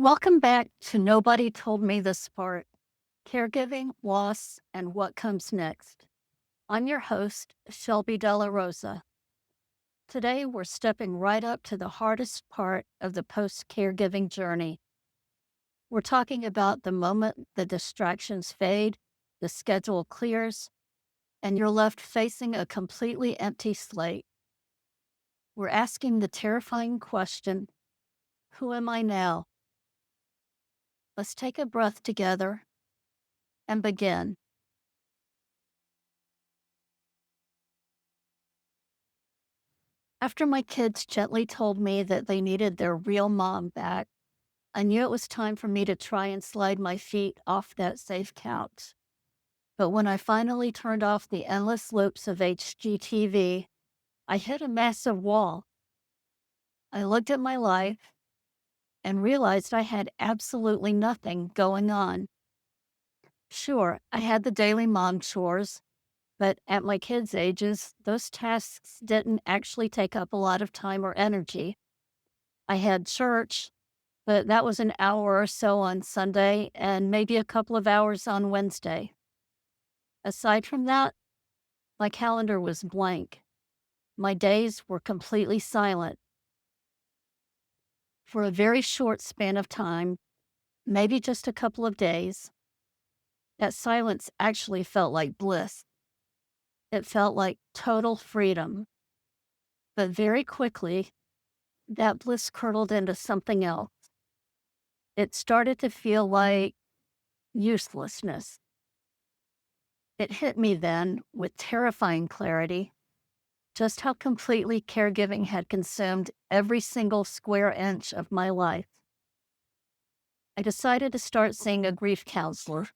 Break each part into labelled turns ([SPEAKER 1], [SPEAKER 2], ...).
[SPEAKER 1] Welcome back to Nobody Told Me This Part Caregiving, Loss, and What Comes Next. I'm your host, Shelby Della Rosa. Today, we're stepping right up to the hardest part of the post caregiving journey. We're talking about the moment the distractions fade, the schedule clears, and you're left facing a completely empty slate. We're asking the terrifying question: who am I now? Let's take a breath together and begin. After my kids gently told me that they needed their real mom back, I knew it was time for me to try and slide my feet off that safe couch. But when I finally turned off the endless loops of HGTV, I hit a massive wall. I looked at my life and realized I had absolutely nothing going on. Sure, I had the daily mom chores, but at my kids' ages, those tasks didn't actually take up a lot of time or energy. I had church, but that was an hour or so on Sunday and maybe a couple of hours on Wednesday. Aside from that, my calendar was blank. My days were completely silent. For a very short span of time, maybe just a couple of days, that silence actually felt like bliss. It felt like total freedom. But very quickly, that bliss curdled into something else. It started to feel like uselessness. It hit me then with terrifying clarity just how completely caregiving had consumed every single square inch of my life. I decided to start seeing a grief counselor.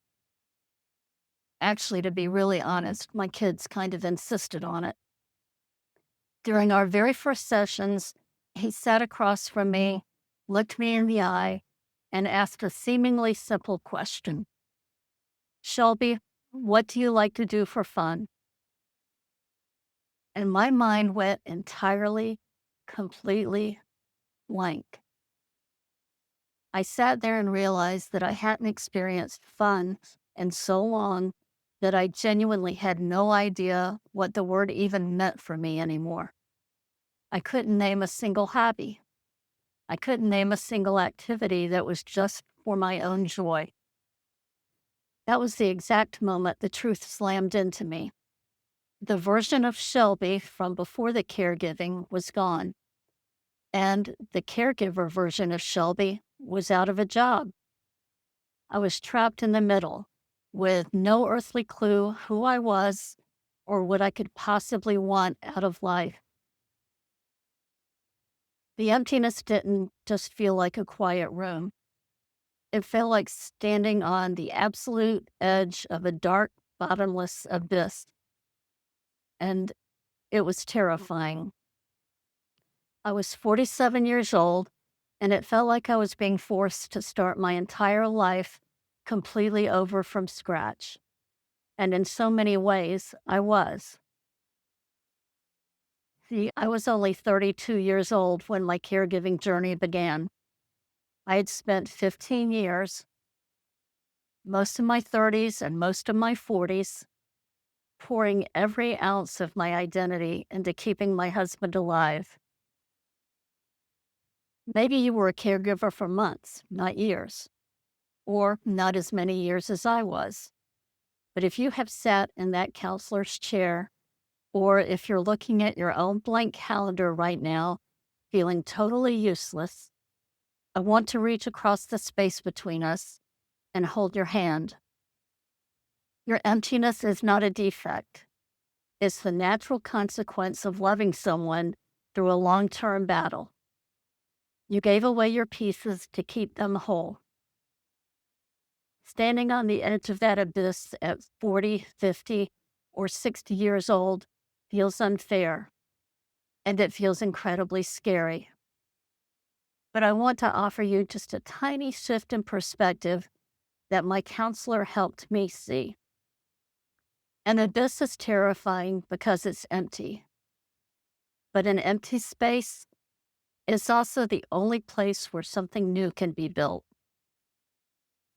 [SPEAKER 1] Actually, to be really honest, my kids kind of insisted on it. During our very first sessions, he sat across from me, looked me in the eye, and asked a seemingly simple question: Shelby, what do you like to do for fun? And my mind went entirely, completely blank. I sat there and realized that I hadn't experienced fun in so long that I genuinely had no idea what the word even meant for me anymore. I couldn't name a single hobby. I couldn't name a single activity that was just for my own joy. That was the exact moment the truth slammed into me. The version of Shelby from before the caregiving was gone, and the caregiver version of Shelby was out of a job. I was trapped in the middle with no earthly clue who I was or what I could possibly want out of life. The emptiness didn't just feel like a quiet room. It felt like standing on the absolute edge of a dark, bottomless abyss. And it was terrifying. I was 47 years old, and it felt like I was being forced to start my entire life completely over from scratch. And in so many ways, I was. See, I was only 32 years old when my caregiving journey began. I had spent 15 years, most of my 30s and most of my 40s, pouring every ounce of my identity into keeping my husband alive. Maybe you were a caregiver for months, not years, or not as many years as I was. But if you have sat in that counselor's chair, or if you're looking at your own blank calendar right now, feeling totally useless, I want to reach across the space between us and hold your hand. Your emptiness is not a defect. It's the natural consequence of loving someone through a long-term battle. You gave away your pieces to keep them whole. Standing on the edge of that abyss at 40, 50, or 60 years old feels unfair, and it feels incredibly scary. But I want to offer you just a tiny shift in perspective that my counselor helped me see. An abyss is terrifying because it's empty. But an empty space is also the only place where something new can be built.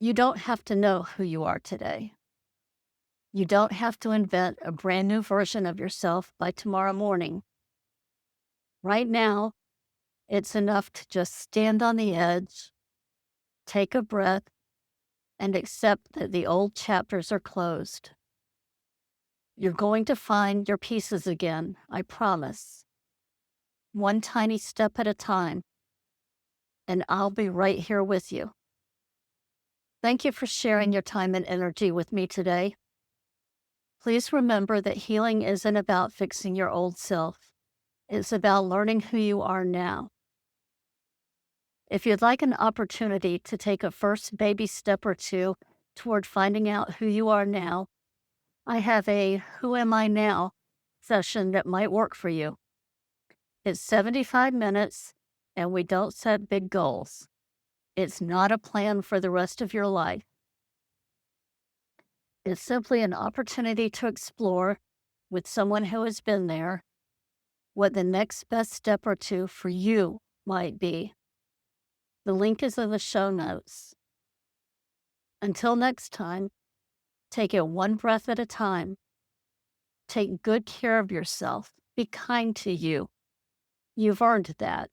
[SPEAKER 1] You don't have to know who you are today. You don't have to invent a brand new version of yourself by tomorrow morning. Right now, it's enough to just stand on the edge, take a breath, and accept that the old chapters are closed. You're going to find your pieces again, I promise. One tiny step at a time, and I'll be right here with you. Thank you for sharing your time and energy with me today. Please remember that healing isn't about fixing your old self. It's about learning who you are now. If you'd like an opportunity to take a first baby step or two toward finding out who you are now, I have a Who Am I Now session that might work for you. It's 75 minutes, and we don't set big goals. It's not a plan for the rest of your life. It's simply an opportunity to explore, with someone who has been there, what the next best step or two for you might be. The link is in the show notes. Until next time, take it one breath at a time. Take good care of yourself. Be kind to you. You've earned that.